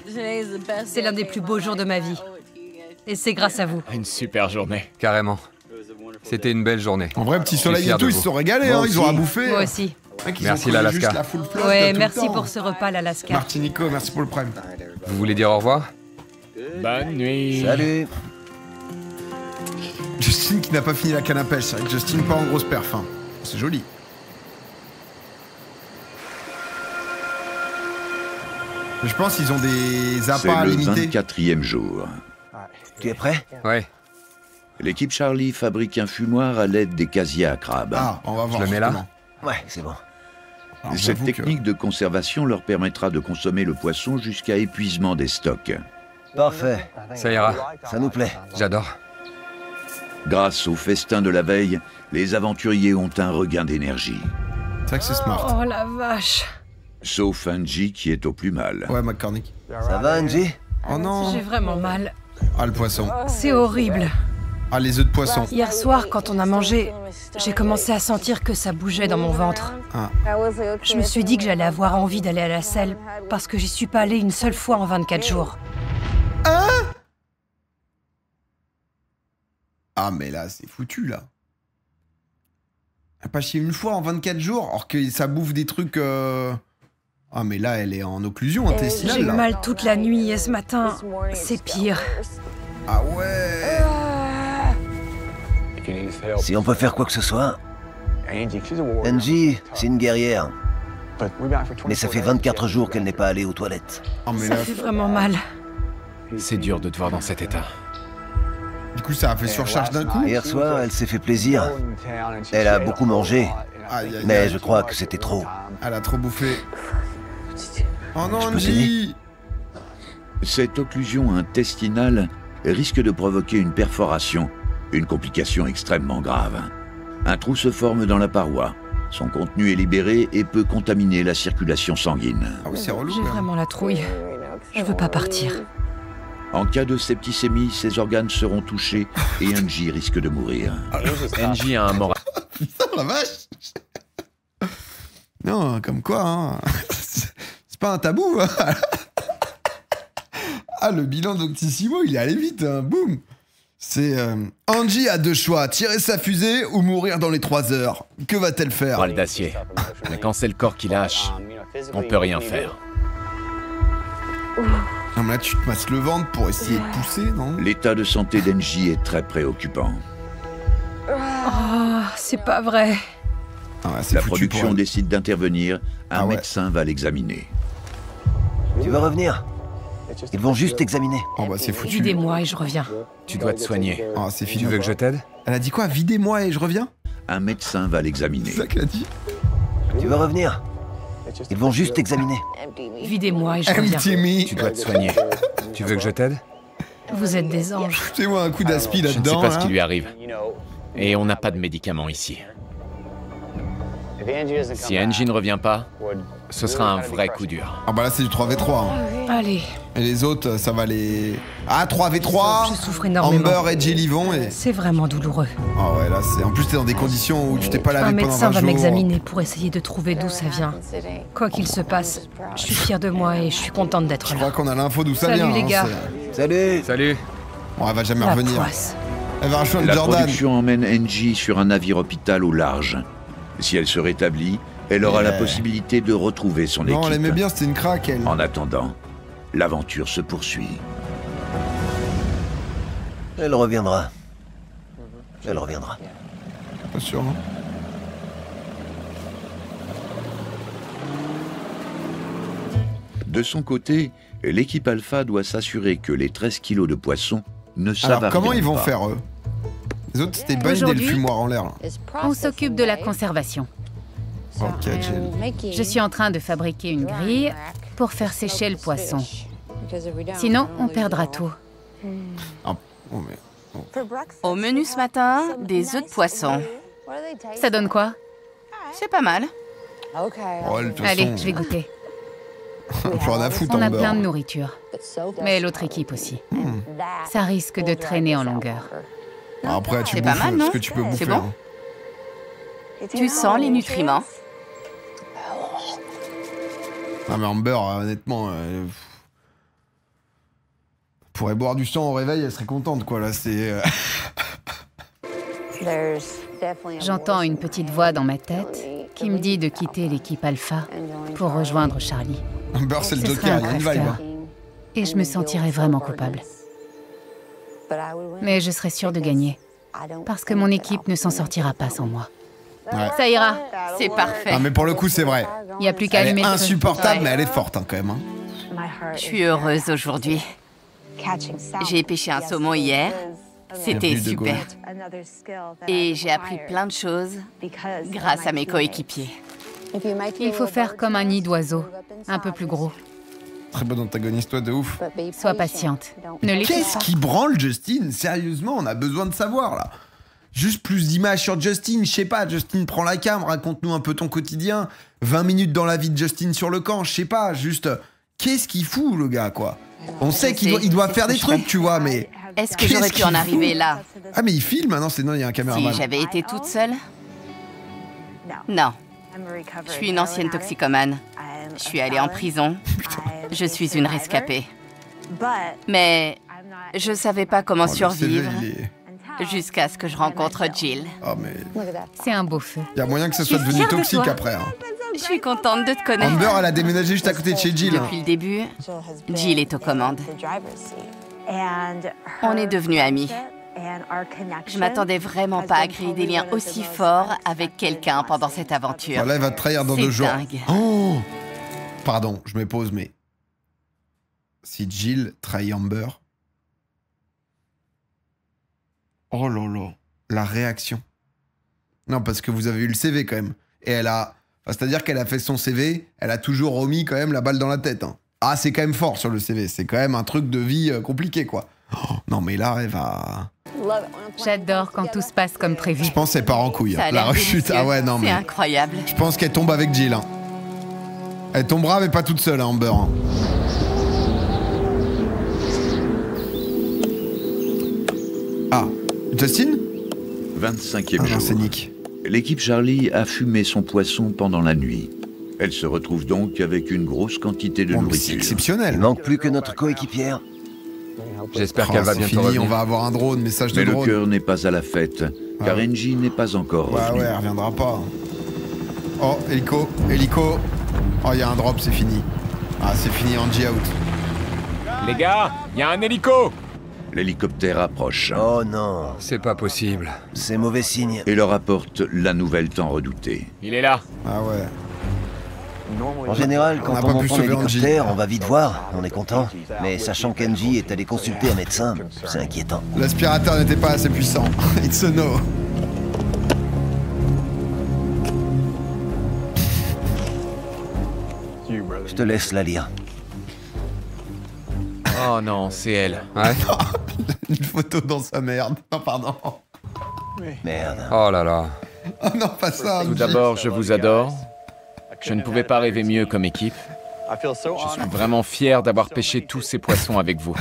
C'est l'un des plus beaux jours de ma vie. Et c'est grâce à vous. Une super journée. carrément. C'était une belle journée. En vrai, petit Je suis soleil et fier tout, de ils se vous. sont régalés, Moi hein, ils ont à aussi. bouffer. Moi aussi. Mec, ils Merci, ont pris l'Alaska. juste la full flotte, Ouais, tout le merci temps. pour ce repas, l'Alaska. Martinico, merci pour le prime. Vous voulez dire au revoir? Bonne nuit. Salut. Justin qui n'a pas fini la canne à pêche. C'est vrai que Justin pas en grosse perf. Hein. C'est joli. Mais je pense qu'ils ont des C'est appâts le limités. 24e jour. Tu es prêt? Ouais. L'équipe Charlie fabrique un fumoir à l'aide des casiers à crabes. Ah, on va voir. le mets là justement. Ouais, c'est bon. Alors, Cette j'avoue que- technique de conservation leur permettra de consommer le poisson jusqu'à épuisement des stocks. Parfait. Ça ira. Ça nous plaît. J'adore. Grâce au festin de la veille, les aventuriers ont un regain d'énergie. C'est vrai que c'est smart. Oh la vache. Sauf Angie qui est au plus mal. Ouais, McCormick. Ça va, Angie? Oh non. J'ai vraiment mal. Ah, le poisson. C'est horrible. Ah, les œufs de poisson. Hier soir, quand on a mangé, j'ai commencé à sentir que ça bougeait dans mon ventre. Ah. Je me suis dit que j'allais avoir envie d'aller à la selle parce que j'y suis pas allée une seule fois en 24 jours. Ah, mais là, c'est foutu, là. Elle a pas chié une fois en 24 jours, alors que ça bouffe des trucs... Ah, mais là, elle est en occlusion intestinale, J'ai eu là. mal toute la nuit et ce matin, c'est pire. Ah ouais. Si on peut faire quoi que ce soit... Angie, c'est une guerrière. Mais ça fait 24 jours qu'elle n'est pas allée aux toilettes. Oh, mais Ça là, fait vraiment mal. C'est dur de te voir dans cet état. du coup, ça a fait surcharge d'un coup. Hier soir, elle s'est fait plaisir. Elle a beaucoup mangé, Aïe, aïe, mais aïe. je crois que c'était trop. Elle a trop bouffé. Oh non, Je peux Angie. Cette occlusion intestinale risque de provoquer une perforation, une complication extrêmement grave. Un trou se forme dans la paroi. Son contenu est libéré et peut contaminer la circulation sanguine. Ah oui, c'est relou, J'ai quand même. vraiment la trouille. Je veux pas partir. En cas de septicémie, ses organes seront touchés et Angie risque de mourir. Angie a un moral. Putain, la vache. Non, comme quoi, hein. C'est pas un tabou. Hein. Ah, le bilan d'Octissimo, il est allé vite. Hein. Boum. C'est... Angie a deux choix. Tirer sa fusée ou mourir dans les 3 heures. Que va-t-elle faire? Poil d'acier. Mais quand c'est le corps qui lâche, on peut rien faire. Non mais là, tu te masses le ventre pour essayer de pousser, non? L'état de santé d'Angie est très préoccupant. Oh, c'est pas vrai. Ah ouais, c'est La foutu production pour elle. décide d'intervenir. Un Ah ouais. médecin va l'examiner. Tu veux revenir? Ils vont juste examiner. Oh bah c'est foutu. Videz-moi et je reviens. Tu dois te soigner. Oh, c'est fini. Tu veux que je t'aide? Elle a dit quoi? Videz-moi et je reviens? Un médecin va l'examiner. C'est ça qu'elle a dit? Tu veux revenir? Ils vont juste examiner. Videz-moi et je reviens. Empty me. Tu dois te soigner. Tu veux que je t'aide? Vous êtes des anges. Foutez-moi un coup d'aspi Je ne sais là-dedans. pas ce là. qui lui arrive. Et on n'a pas de médicaments ici. Si Angie ne revient pas, ce sera un vrai coup dur. Ah bah là c'est du 3v3. Hein. Allez, Et les autres, ça va les... Ah, 3v3. je souffre énormément. Amber et Jill y vont et... C'est vraiment douloureux. Ah ouais, là c'est... En plus t'es dans des conditions où tu t'es pas lavé Un pendant 20 médecin va jours. m'examiner pour essayer de trouver d'où ça vient. Quoi qu'il se passe, je suis fière de moi et je suis contente d'être Je là. crois qu'on a l'info d'où ça Salut, vient. les hein, gars. c'est- Salut! Salut. Bon, elle va jamais La revenir. poisse. Elle va rejoindre La Jordan. production emmène Angie sur un navire hôpital au large. Si elle se rétablit, elle aura la possibilité de retrouver son Non, elle équipe. aimait bien, c'était une craque, elle. En attendant, l'aventure se poursuit. Elle reviendra. Elle reviendra. Pas sûr, hein. De son côté, l'équipe Alpha doit s'assurer que les 13 kilos de poissons ne s'avarient Alors, comment ils vont pas. faire, eux? Les autres, c'était bonne idée, le Aujourd'hui- fumoir en l'air. là. On s'occupe de la conservation. Ok, Jill. Je suis en train de fabriquer une grille pour faire sécher le poisson. Sinon, on perdra tout. Ah, oh, mais... Au menu ce matin, des œufs de poisson. Ça donne quoi? C'est pas mal. Oh, de toute Allez, façon, je vais goûter. plus rien à foutre, On a Amber. plein de nourriture. Mais l'autre équipe aussi. Ça risque de traîner en longueur. Après, tu C'est pas bouffes mal, ce non? que tu peux bouffer. C'est bon? hein. Tu sens les nutriments. Non, mais Amber, honnêtement... pourrait boire du sang au réveil, elle serait contente, quoi, là, c'est... J'entends une petite voix dans ma tête qui me dit de quitter l'équipe Alpha pour rejoindre Charlie. Amber, c'est le Ce serait Joker, un il y a une vibe. crève-cœur. Et je me sentirais vraiment coupable. Mais je serais sûre de gagner. Parce que mon équipe ne s'en sortira pas sans moi. Ouais. Ça ira. C'est parfait. Ah, mais pour le coup, c'est vrai. Il n'y a plus qu'à Elle allumer est le feu. insupportable, Ouais. mais elle est forte, hein, quand même. Hein. Je suis heureuse aujourd'hui. J'ai pêché un saumon hier. C'était Bienvenue de super. Gaulle. Et j'ai appris plein de choses grâce à mes coéquipiers. Il faut faire comme un nid d'oiseau, un peu plus gros. Très bon antagoniste, toi, de ouf. Sois patiente. Ne l'écoute Qu'est-ce pas. qui branle Justin? Sérieusement, on a besoin de savoir, là. Juste plus d'images sur Justin, je sais pas, Justin, prends la cam, raconte-nous un peu ton quotidien. 20 minutes dans la vie de Justin sur le camp, je sais pas, juste... Qu'est-ce qu'il fout, le gars, quoi? On sait qu'il doit, il doit faire des trucs, tu vois, mais... Est-ce que j'aurais pu en arriver là? Ah, mais il filme, non, c'est non, il y a un Si caméraman. j'avais été toute seule? Non. Je suis une ancienne toxicomane. Je suis allée en prison. Je suis une rescapée. Mais je savais pas comment Oh, le CV, survivre il est- jusqu'à ce que je rencontre Jill. Ah, mais... C'est un beau feu. Il y a moyen que ça Je soit suis devenu fière de toxique toi. après. Hein. Je suis contente de te connaître. Amber, elle a déménagé juste à côté de chez Jill. hein. Depuis le début, Jill est aux commandes. On est devenus amis. Je m'attendais vraiment pas à créer des liens aussi forts avec quelqu'un pendant cette aventure. Là, elle va te trahir dans C'est 2 jours. dingue. Oh, pardon, je me pose, mais... Si Jill trahit Amber... Oh là là, la réaction. Non, parce que vous avez eu le CV quand même. Et elle a... Enfin, c'est-à-dire qu'elle a fait son CV, elle a toujours remis quand même la balle dans la tête. Hein. Ah, c'est quand même fort sur le CV. C'est quand même un truc de vie compliqué, quoi. Oh, non, mais là, elle va... J'adore quand tout se passe comme prévu. Je pense qu'elle part en couille. Ça a hein. l'air La rechute. délicieux. Ah ouais, non, C'est mais... incroyable. Je pense qu'elle tombe avec Jill. Hein. Elle tombera, mais pas toute seule, hein, Amber. Hein. Ah, Justin? 25e Ah non, jour. c'est Nick. L'équipe Charlie a fumé son poisson pendant la nuit. Elle se retrouve donc avec une grosse quantité de C'est nourriture. exceptionnel. Il manque plus que notre coéquipière. J'espère qu'elle va c'est bientôt fini, revenir. on va avoir un drone, message de Mais le drone. cœur n'est pas à la fête, car Ouais. Angie n'est pas encore Ouais, revenue. ouais, elle reviendra pas. Oh, hélico, hélico. Oh, il y a un drop, c'est fini. Ah, c'est fini, Angie out. Les gars, il y a un hélico! L'hélicoptère approche Oh non, C'est pas possible. c'est mauvais signe. et leur apporte la nouvelle tant redoutée. Il est là. Ah ouais. En général, quand n'a on pas pu entend sauver l'hélicoptère, on va vite voir, on est content. Mais sachant qu'Angie est allé consulter un médecin, c'est inquiétant. L'aspirateur n'était pas assez puissant. It's a no. Je te laisse la lire. Oh non, c'est elle. Ouais. Une photo dans sa merde. Non, pardon. Merde. Oh là là. Oh non, pas ça. Tout d'abord, je vous adore. Je ne pouvais pas rêver mieux comme équipe. Je suis vraiment fier d'avoir pêché tous ces poissons avec vous.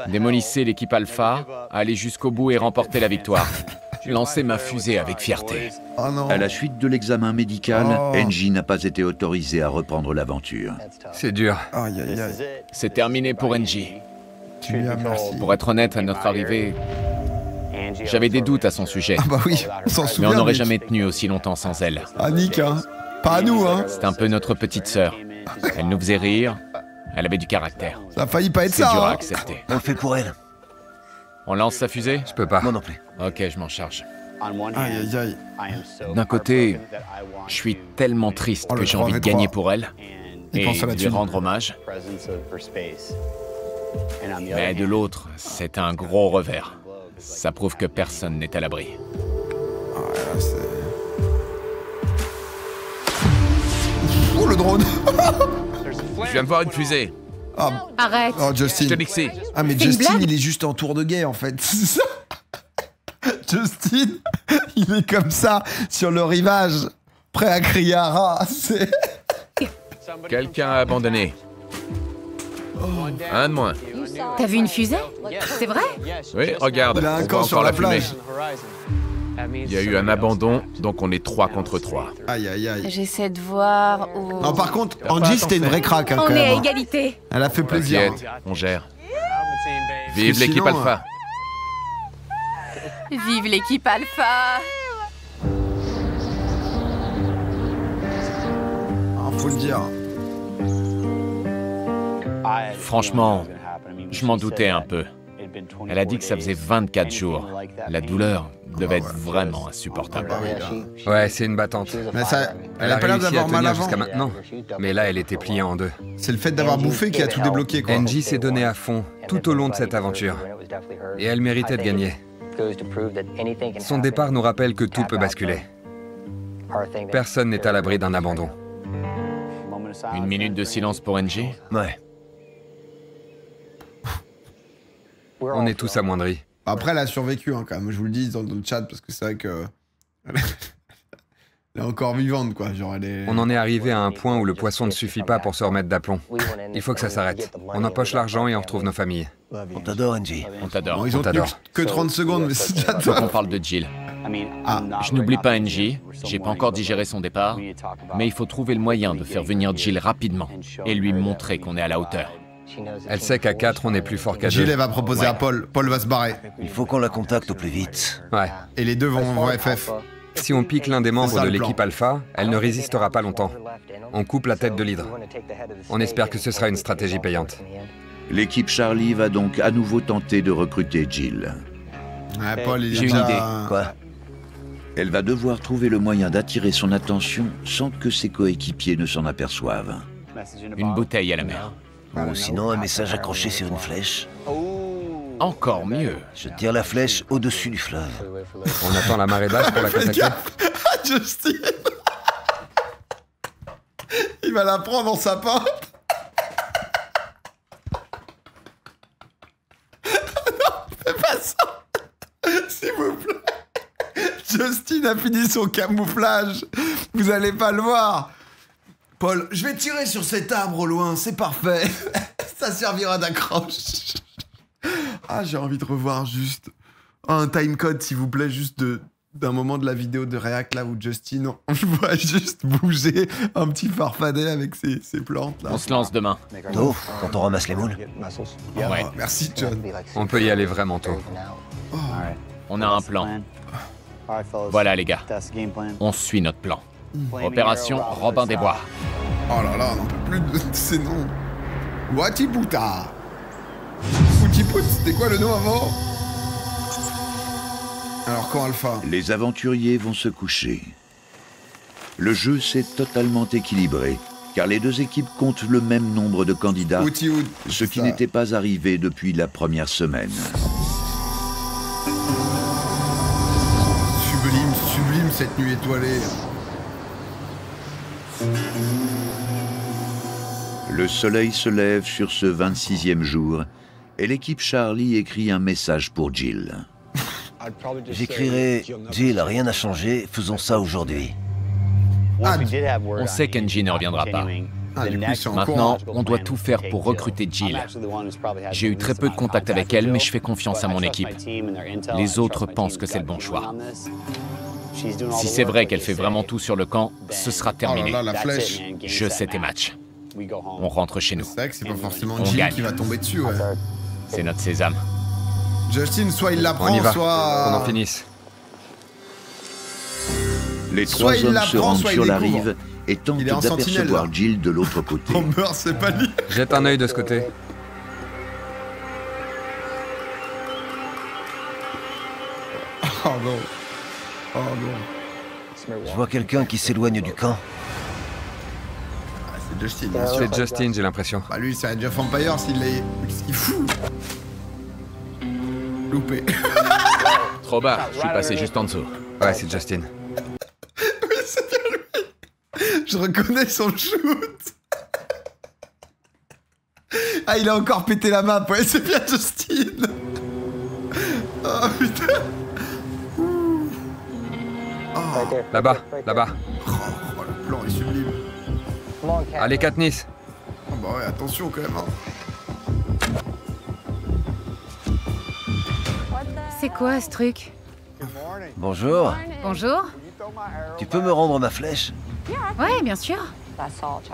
Démolissez l'équipe Alpha, allez jusqu'au bout et remportez la victoire. Lancez ma fusée avec fierté. Oh non. À la suite de l'examen médical, Oh. Angie n'a pas été autorisée à reprendre l'aventure. C'est dur. Aïe, aïe, aïe. C'est terminé pour Angie. Tu lui as merci. Pour être honnête, à notre arrivée, j'avais des doutes à son sujet. Ah bah oui, on s'en Mais souvient. on n'aurait Nick. jamais tenu aussi longtemps sans elle. Ah, Nick, hein. Pas à nous, hein. C'est un peu notre petite sœur. Elle nous faisait rire, elle avait du caractère. Ça a failli pas être C'est ça, dur à hein. accepter. On le fait pour elle. On lance sa fusée? Je peux pas. Moi non plus. Ok, je m'en charge. Aïe, aïe, aïe. D'un côté, je suis tellement triste Oh, le que j'ai envie de 3v3. gagner pour elle Il et pense à la de lui thune. rendre hommage. Mais de l'autre, c'est un gros revers. Ça prouve que personne n'est à l'abri. Ah, c'est... Oh, le drone. Je viens de voir une fusée. Ah, Arrête. oh, Je te Justin. dis que c'est. Ah, mais C'est une Justin, blague il est juste en tour de guet, en fait. C'est ça. Justin, il est comme ça, sur le rivage, prêt à crier à rat. C'est... Quelqu'un a abandonné. Un de moins. T'as vu une fusée? C'est vrai? Oui, regarde. Il a un on camp voit sur encore la fumée. plage. Il y a eu un abandon, donc on est 3 contre 3. Aïe, aïe, aïe. J'essaie de voir où... Non, par contre, T'as pas Angie, à t'en c'était une faire. vraie craque, hein, On quand est même. à hein. égalité. Elle a fait plaisir. hein. T'inquiète, on gère. Parce Vive que l'équipe sinon, Alpha. Vive l'équipe Alpha! Ah, faut le dire. Franchement, je m'en doutais un peu. Elle a dit que ça faisait 24 jours. La douleur devait être vraiment insupportable. Ah oui, là. Ouais, c'est une battante. Mais ça, elle Elle a a pas l'air réussi à d'avoir mal tenir avant. jusqu'à maintenant. Mais là, elle était pliée en deux. C'est le fait d'avoir bouffé qui a tout débloqué, quoi. Angie s'est donnée à fond tout au long de cette aventure. Et elle méritait de gagner. Son départ nous rappelle que tout peut basculer. Personne n'est à l'abri d'un abandon. Une minute de silence pour Angie. Ouais. On est tous amoindris. Après, elle a survécu, hein, quand même. Je vous le dis dans le chat, parce que c'est vrai que... Elle est encore vivante, quoi. Genre, elle est... On en est arrivé à un point où le poisson ne suffit pas pour se remettre d'aplomb. Il faut que ça s'arrête. On empoche l'argent et on retrouve nos familles. On t'adore, Angie. On t'adore. Bon, ils ont On tenu t'adore. que 30 secondes, mais c'est déjà Donc on top. parle de Jill. Ah, Je n'oublie pas Angie, j'ai pas encore digéré son départ, mais il faut trouver le moyen de faire venir Jill rapidement et lui montrer qu'on est à la hauteur. Elle sait qu'à 4, on est plus fort qu'à Jill, 2. elle va proposer à Paul. Paul va se barrer. Il faut qu'on la contacte au plus vite. Ouais. Et les deux vont en FF. Si on pique l'un des C'est membres ça, de le plan. l'équipe Alpha, elle ne résistera pas longtemps. On coupe la tête de l'hydre. On espère que ce sera une stratégie payante. L'équipe Charlie va donc à nouveau tenter de recruter Jill. Ouais, Paul, il est J'ai une déjà... idée. Quoi? Elle va devoir trouver le moyen d'attirer son attention sans que ses coéquipiers ne s'en aperçoivent. Une bouteille à la mer. Ou sinon un message accroché sur une flèche. Encore mieux. Je tire la flèche au-dessus du fleuve. On attend la marée basse pour la Fais contacter. gaffe. Justin. Il va la prendre en sapin. Non, fais pas ça. S'il vous plaît. Justin a fini son camouflage. Vous allez pas le voir. Paul, je vais tirer sur cet arbre au loin, c'est parfait. Ça servira d'accroche. Ah, j'ai envie de revoir juste un timecode, s'il vous plaît, juste d'un moment de la vidéo de React là où Justin, on le voit juste bouger un petit farfadet avec ses plantes là. On se lance demain. Tôt, quand on ramasse les moules. Ouais. Merci John. On peut y aller vraiment tôt. On a un plan. Voilà les gars, on suit notre plan. Opération Robin des Bois. Oh là là, on n'en peut plus de ces noms. Watiputa. Foutiput, c'était quoi le nom avant? Alors quand Alpha? Les aventuriers vont se coucher. Le jeu s'est totalement équilibré, car les deux équipes comptent le même nombre de candidats, ce qui n'était pas arrivé depuis la première semaine. Sublime, sublime cette nuit étoilée. Le soleil se lève sur ce 26e jour, et l'équipe Charlie écrit un message pour Jill. J'écrirai « Jill, rien n'a changé, faisons ça aujourd'hui. » On sait qu'Engie ne reviendra pas. Du coup, ils sont en Maintenant, courant. on doit tout faire pour recruter Jill. J'ai eu très peu de contact avec elle, mais je fais confiance à mon équipe. Les autres pensent que c'est le bon choix. Si c'est vrai qu'elle fait vraiment tout sur le camp, ce sera terminé. Oh là là, la flèche. Je sais tes matchs. On rentre chez nous. C'est vrai que c'est pas forcément On Jill gagne. qui va tomber dessus, ouais. C'est notre sésame. Justin, soit il la On prend, y va, soit... qu'on en finisse. Les Soit trois il hommes la se prend, rendent soit sur il la découvre. rive et tentent Il est en sentinelle, d'apercevoir là. Jill de l'autre côté. On meurt, c'est pas lui. Jette un œil de ce côté. Oh non. Oh non. Je vois quelqu'un qui s'éloigne du camp. Ah, c'est Justin, bien sûr. C'est Justin, j'ai l'impression. Bah lui, c'est Age of Empires, s'il est... Qu'est-ce qu'il fout? Loupé. Trop bas, je suis passé juste en dessous. Ouais, c'est Justin. Oui, c'est bien lui. Je reconnais son shoot. Ah, il a encore pété la map. Ouais, c'est bien Justin. Oh putain. Là-bas, là-bas. Oh, le plan est sublime. Allez, Katniss. Oh bah ouais, attention quand même. Hein. C'est quoi ce truc? Bonjour. Bonjour. Tu peux me rendre ma flèche? Ouais, bien sûr.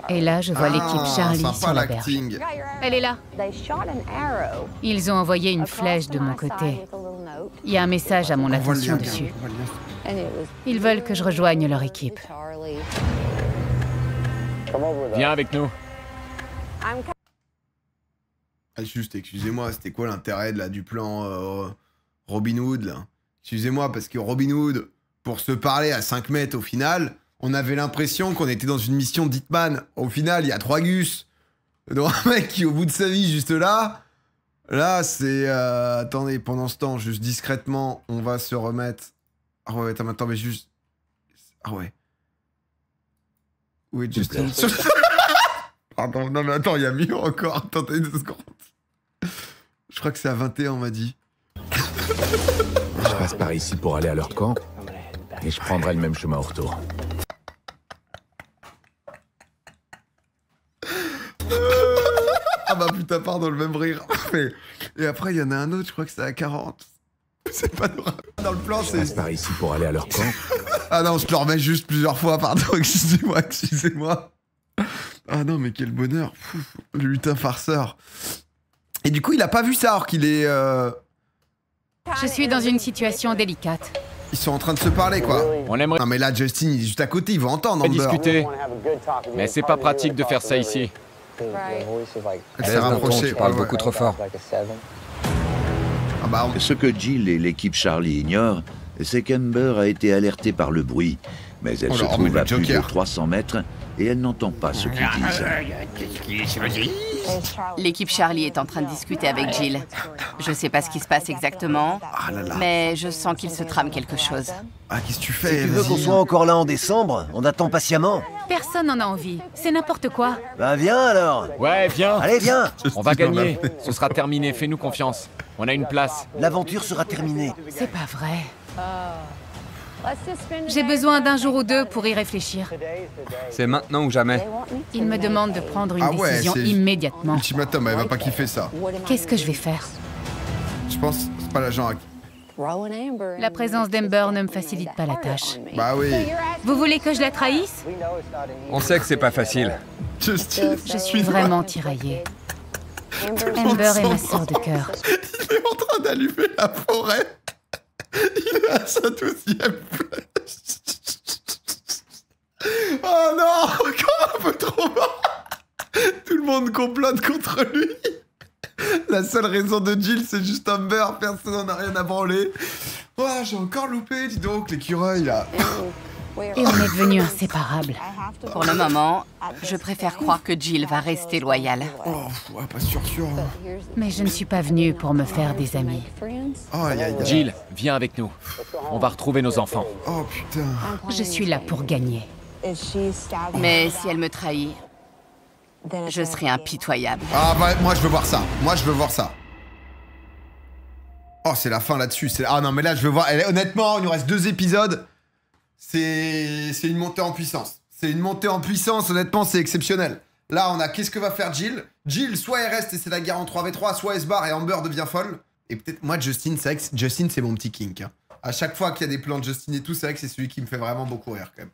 Et là, je vois l'équipe Charlie sympa sur la berge. l'acting. Elle est là. Ils ont envoyé une flèche de mon côté. Il y a un message à mon On voit le attention lien, dessus. on voit le lien. Ils veulent que je rejoigne leur équipe. Viens avec nous. Ah, juste, excusez-moi, c'était quoi l'intérêt de, là, du plan Robin Hood là? Excusez-moi, parce que Robin Hood, pour se parler à 5 mètres au final, on avait l'impression qu'on était dans une mission d'Hitman. Au final, il y a 3 gus. Donc un mec qui, au bout de sa vie, juste là... Là, c'est... attendez, pendant ce temps, juste discrètement, on va se remettre... Ah ouais, attends, mais juste... Ah ouais. Où est Justin? Pardon, non mais attends, il y a mieux encore. Attendez 2 secondes. Je crois que c'est à 21, on m'a dit. Je passe par ici pour aller à leur camp, et je prendrai le même chemin au retour. Ah bah putain, pardon, le même rire. Et après, il y en a un autre, je crois que c'est à 40. C'est pas dans le plan, Je c'est... passe par ici pour aller à leur camp. Ah non, je te le remets juste plusieurs fois, pardon, excusez-moi. Ah non, mais quel bonheur. Pfff, le lutin farceur. Et du coup, il a pas vu ça, alors qu'il est... Je suis dans une situation délicate. Ils sont en train de se parler, quoi. On aimerait Non mais là, Justin, il est juste à côté, il va entendre Amber. discuter, mais c'est pas pratique de faire ça ici. Elle s'est Laisse d'un ton, rapprochée. tu parles ouais. beaucoup trop fort. Ah bah, Ce que Jill et l'équipe Charlie ignorent, c'est qu'Amber a été alertée par le bruit, mais elle Oh se là, trouve mais à le plus de Joker. 300 mètres et elle n'entend pas ce qu'ils disent. L'équipe Charlie est en train de discuter avec Jill. Je sais pas ce qui se passe exactement, mais je sens qu'il se trame quelque chose. ah, qu'est-ce que tu fais? Tu veux qu'on Vas-y. soit encore là en décembre? On attend patiemment. Personne n'en a envie. C'est n'importe quoi. Bah viens alors. Ouais, viens. Allez, viens. On va gagner. Ce sera terminé, fais-nous confiance. On a une place. L'aventure sera terminée. C'est pas vrai. J'ai besoin d'un jour ou deux pour y réfléchir. C'est maintenant ou jamais. Ils me demandent de prendre une Ah ouais, décision c'est- immédiatement. Ultimatum, elle va pas kiffer ça. Qu'est-ce que je vais faire? Je pense, c'est pas la genre... La présence d'Amber ne me facilite pas la tâche. Bah oui. Vous voulez que je la trahisse? On sait que c'est pas facile. Je suis vraiment tiraillée. Amber est ma sœur de cœur. Il est en train d'allumer la forêt. Il est à sa 12e place. Oh non, encore un peu trop bas. Tout le monde complote contre lui. La seule raison de Jill, c'est juste Amber. Personne n'en a rien à branler. Oh, j'ai encore loupé, dis donc, l'écureuil, là. Et on est devenus inséparables. Pour le moment, je préfère croire que Jill va rester loyale. Oh, ouais, pas sûr. Mais je ne suis pas venue pour me faire des amis. Oh, Jill, viens avec nous. On va retrouver nos enfants. Oh, putain. Je suis là pour gagner. Mais si elle me trahit, je serai impitoyable. Ah, bah, moi, je veux voir ça. Oh, c'est la fin là-dessus. Ah non, mais là, je veux voir. Honnêtement, il nous reste 2 épisodes. C'est une montée en puissance. Honnêtement, c'est exceptionnel. Là, on a qu'est-ce que va faire Jill? Jill, soit elle reste et c'est la guerre en 3v3, soit elle se barre et Amber devient folle. Et peut-être, moi, Justin, c'est vrai que Justin, c'est mon petit kink. Hein. À chaque fois qu'il y a des plans de Justin et tout, c'est vrai que c'est celui qui me fait vraiment beaucoup rire, quand même.